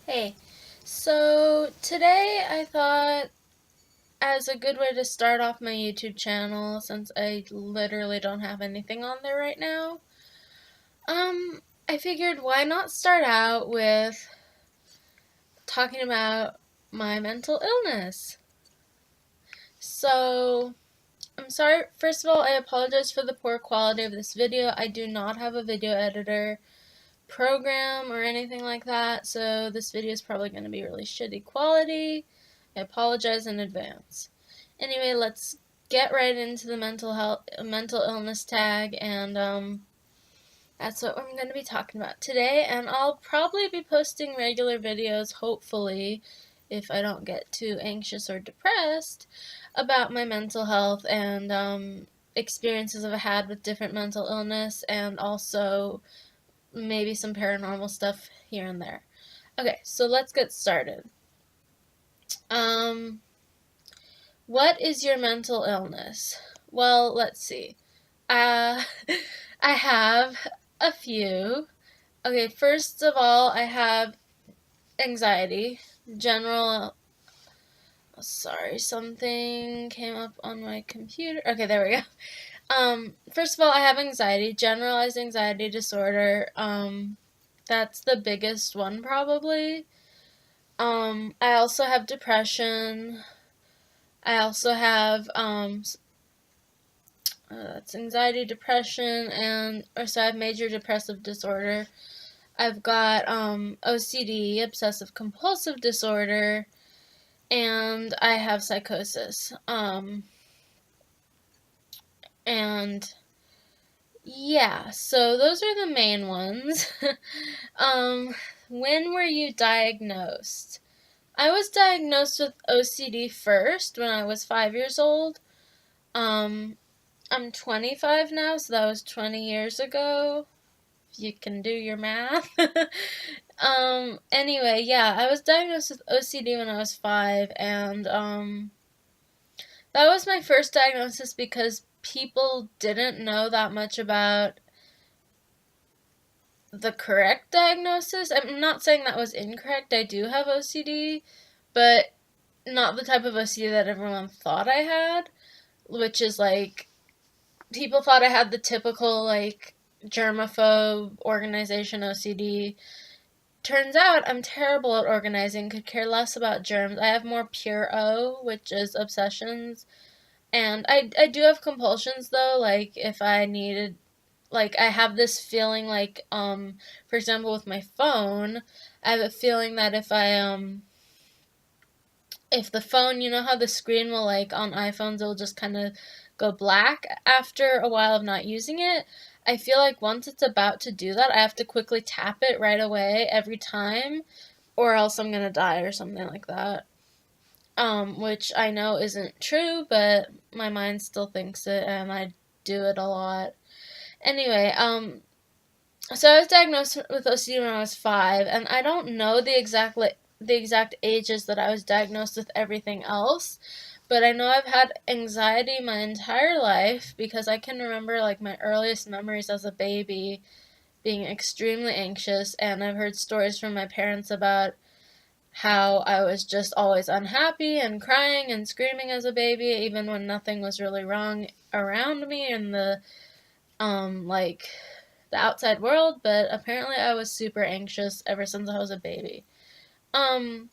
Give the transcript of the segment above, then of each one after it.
Hey, so today I thought as a good way to start off my YouTube channel, since I literally don't have anything on there right now, I figured why not start out with talking about my mental illness. So, I'm sorry, first of all, I apologize for the poor quality of this video. I do not have a video editor program or anything like that, so this video is probably going to be really shitty quality. I apologize in advance. Anyway, let's get right into the mental illness tag, and that's what I'm going to be talking about today. And I'll probably be posting regular videos, hopefully, if I don't get too anxious or depressed, about my mental health and experiences I've had with different mental illness, and also maybe some paranormal stuff here and there. Okay, so let's get started. Um, what is your mental illness? Well, let's see. Uh, I have a few. Okay, first of all, I have anxiety. General. Sorry, something came up on my computer. Okay, there we go. First of all, I have anxiety, generalized anxiety disorder. That's the biggest one probably. I also have depression. I also have it's anxiety, depression, so I have major depressive disorder. I've got OCD, obsessive compulsive disorder, and I have psychosis. And yeah, so those are the main ones. um, when were you diagnosed? I was diagnosed with OCD first when I was 5 years old. Um, I'm 25 now, so that was 20 years ago. If you can do your math. Anyway, yeah, I was diagnosed with OCD when I was 5, and that was my first diagnosis because people didn't know that much about the correct diagnosis. I'm not saying that was incorrect. I do have OCD, but not the type of OCD that everyone thought I had, which is like people thought I had the typical like germaphobe organization OCD. Turns out I'm terrible at organizing, could care less about germs. I have more pure O, which is obsessions. And I do have compulsions though, like if I needed, like I have this feeling like for example with my phone, I have a feeling that if the phone, you know how the screen will, like on iPhones, it'll just kind of go black after a while of not using it. I feel like once it's about to do that, I have to quickly tap it right away every time, or else I'm gonna die or something like that. Which I know isn't true, but my mind still thinks it, and I do it a lot. Anyway, so I was diagnosed with OCD when I was 5, and I don't know the exact ages that I was diagnosed with everything else, but I know I've had anxiety my entire life because I can remember like my earliest memories as a baby being extremely anxious, and I've heard stories from my parents about how I was just always unhappy and crying and screaming as a baby even when nothing was really wrong around me in the like the outside world, but apparently I was super anxious ever since I was a baby. Um,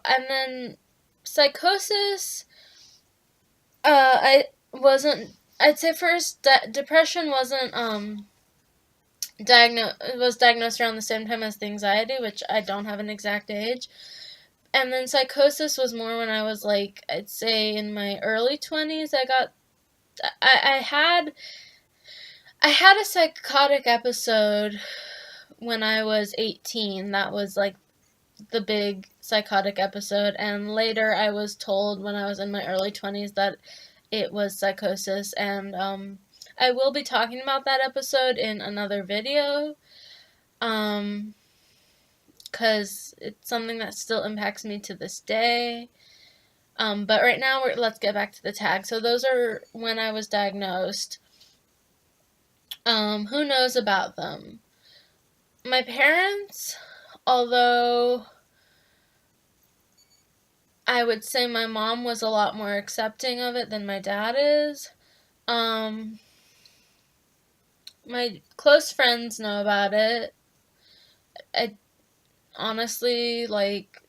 and then psychosis, I wasn't, I'd say first, depression wasn't, was diagnosed around the same time as the anxiety, which I don't have an exact age. And then psychosis was more when I was like, I'd say in my early 20s, I had a psychotic episode when I was 18. That was like the big psychotic episode, and later I was told when I was in my early 20s that it was psychosis, and I will be talking about that episode in another video, because it's something that still impacts me to this day. But right now, let's get back to the tag. So those are when I was diagnosed. Who knows about them? My parents Although I would say my mom was a lot more accepting of it than my dad is. Um, my close friends know about it. I honestly, like,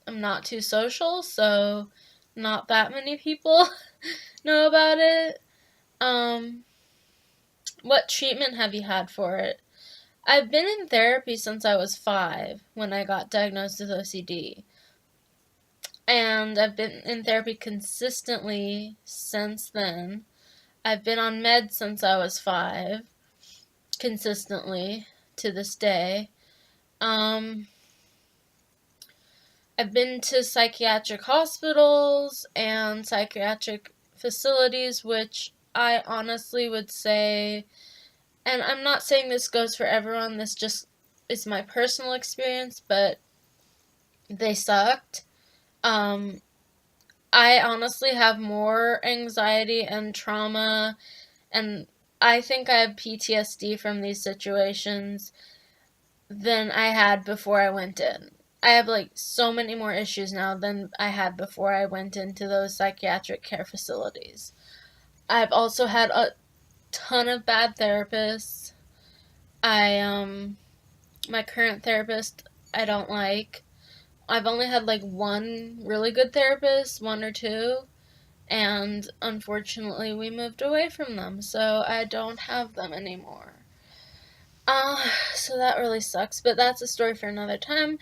I'm not too social, so not that many people know about it. Um, what treatment have you had for it? I've been in therapy since I was 5 when I got diagnosed with OCD. And I've been in therapy consistently since then. I've been on meds since I was 5, consistently to this day. Um, I've been to psychiatric hospitals and psychiatric facilities, which I honestly would say, and I'm not saying this goes for everyone, this just is my personal experience, but they sucked. Um, I honestly have more anxiety and trauma, and I think I have PTSD from these situations than I had before I went in. I have like so many more issues now than I had before I went into those psychiatric care facilities. I've also had a ton of bad therapists. I my current therapist I don't like. I've only had like one really good therapist, one or two, and unfortunately we moved away from them, so I don't have them anymore. So that really sucks, but that's a story for another time.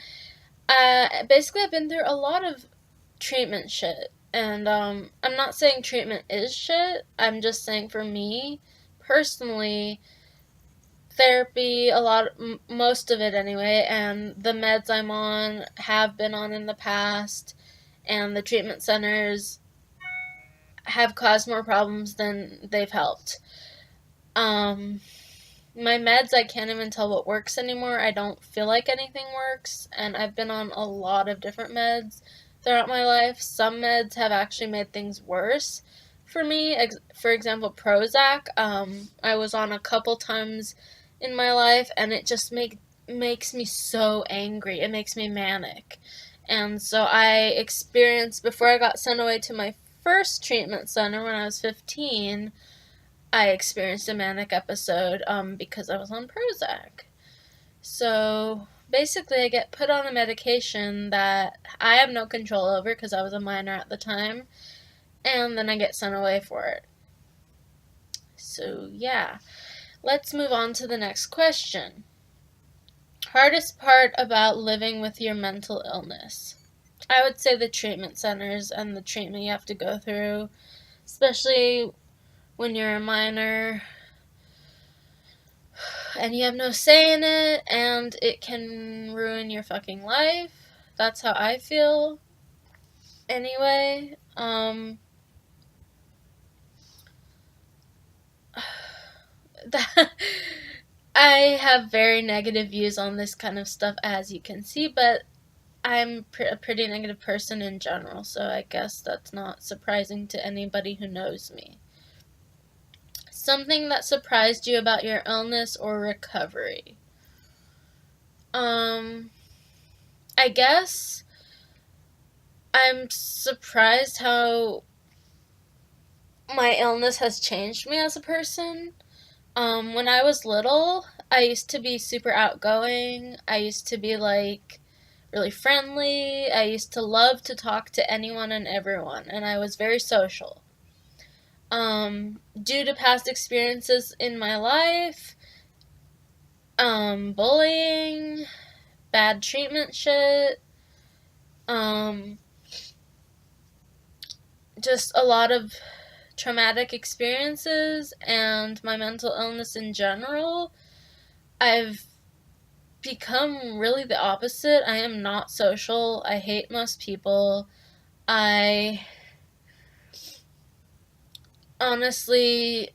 Basically, I've been through a lot of treatment shit, and I'm not saying treatment is shit. I'm just saying for me, personally, therapy, most of it anyway, and the meds I'm on have been on in the past, and the treatment centers have caused more problems than they've helped. Um, my meds, I can't even tell what works anymore. I don't feel like anything works, and I've been on a lot of different meds throughout my life. Some meds have actually made things worse for me. For example, Prozac. I was on a couple times in my life, and it just makes me so angry. It makes me manic. And so I experienced, before I got sent away to my first treatment center when I was 15, I experienced a manic episode because I was on Prozac. So basically, I get put on a medication that I have no control over because I was a minor at the time, and then I get sent away for it. So yeah, let's move on to the next question. Hardest part about living with your mental illness? I would say the treatment centers and the treatment you have to go through, especially when you're a minor and you have no say in it, and it can ruin your fucking life. That's how I feel. Anyway, that, I have very negative views on this kind of stuff, as you can see, but I'm a pretty negative person in general, so I guess that's not surprising to anybody who knows me. Something that surprised you about your illness or recovery? I guess I'm surprised how my illness has changed me as a person. When I was little, I used to be super outgoing. I used to be like really friendly. I used to love to talk to anyone and everyone, and I was very social. Due to past experiences in my life, bullying, bad treatment shit, um, just a lot of traumatic experiences and my mental illness in general, I've become really the opposite. I am not social. I hate most people. I honestly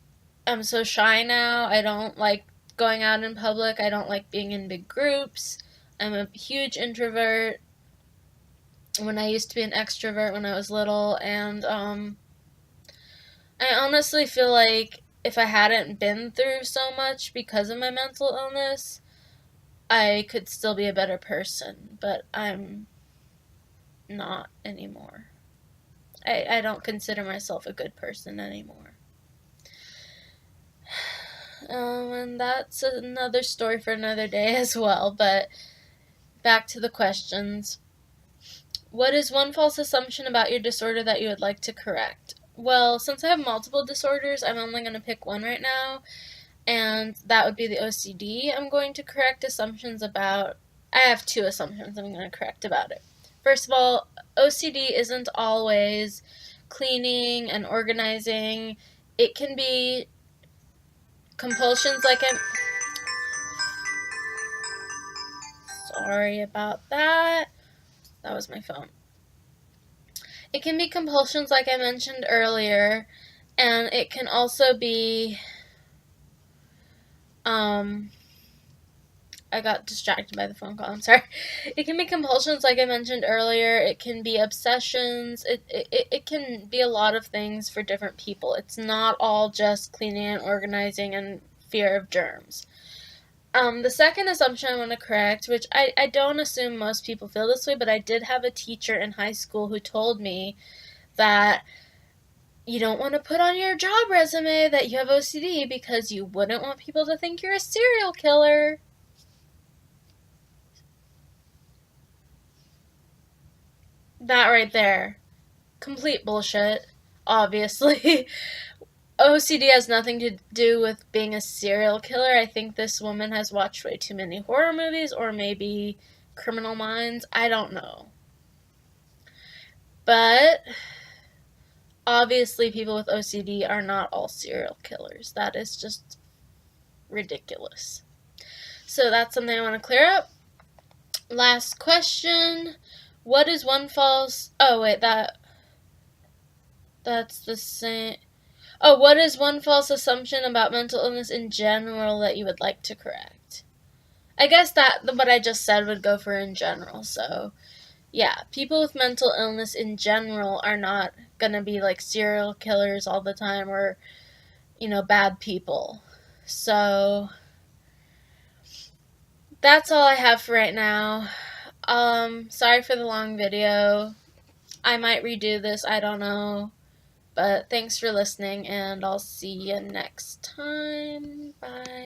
am so shy now. I don't like going out in public. I don't like being in big groups. I'm a huge introvert when I used to be an extrovert when I was little, and I honestly feel like if I hadn't been through so much because of my mental illness, I could still be a better person, but I'm not anymore. I don't consider myself a good person anymore. And that's another story for another day as well, but back to the questions. What is one false assumption about your disorder that you would like to correct? Well, since I have multiple disorders, I'm only going to pick one right now, and that would be the OCD. I'm going to correct assumptions about. I have two assumptions I'm going to correct about it. First of all, OCD isn't always cleaning and organizing. It can be compulsions like I'm. Sorry about that. That was my phone. It can be compulsions like I mentioned earlier, and it can also be I got distracted by the phone call. I'm sorry. It can be compulsions like I mentioned earlier. It can be obsessions. It can be a lot of things for different people. It's not all just cleaning and organizing and fear of germs. The second assumption I want to correct, which I don't assume most people feel this way, but I did have a teacher in high school who told me that you don't want to put on your job resume that you have OCD because you wouldn't want people to think you're a serial killer. That right there. Complete bullshit, obviously. OCD has nothing to do with being a serial killer. I think this woman has watched way too many horror movies, or maybe Criminal Minds. I don't know. But obviously, people with OCD are not all serial killers. That is just ridiculous. So that's something I want to clear up. Last question. What is one false... Oh, wait, that's the same... Oh, what is one false assumption about mental illness in general that you would like to correct? I guess that what I just said would go for in general. So, yeah, people with mental illness in general are not gonna be like serial killers all the time or, bad people. So, that's all I have for right now. Sorry for the long video. I might redo this, I don't know. But thanks for listening, and I'll see you next time. Bye.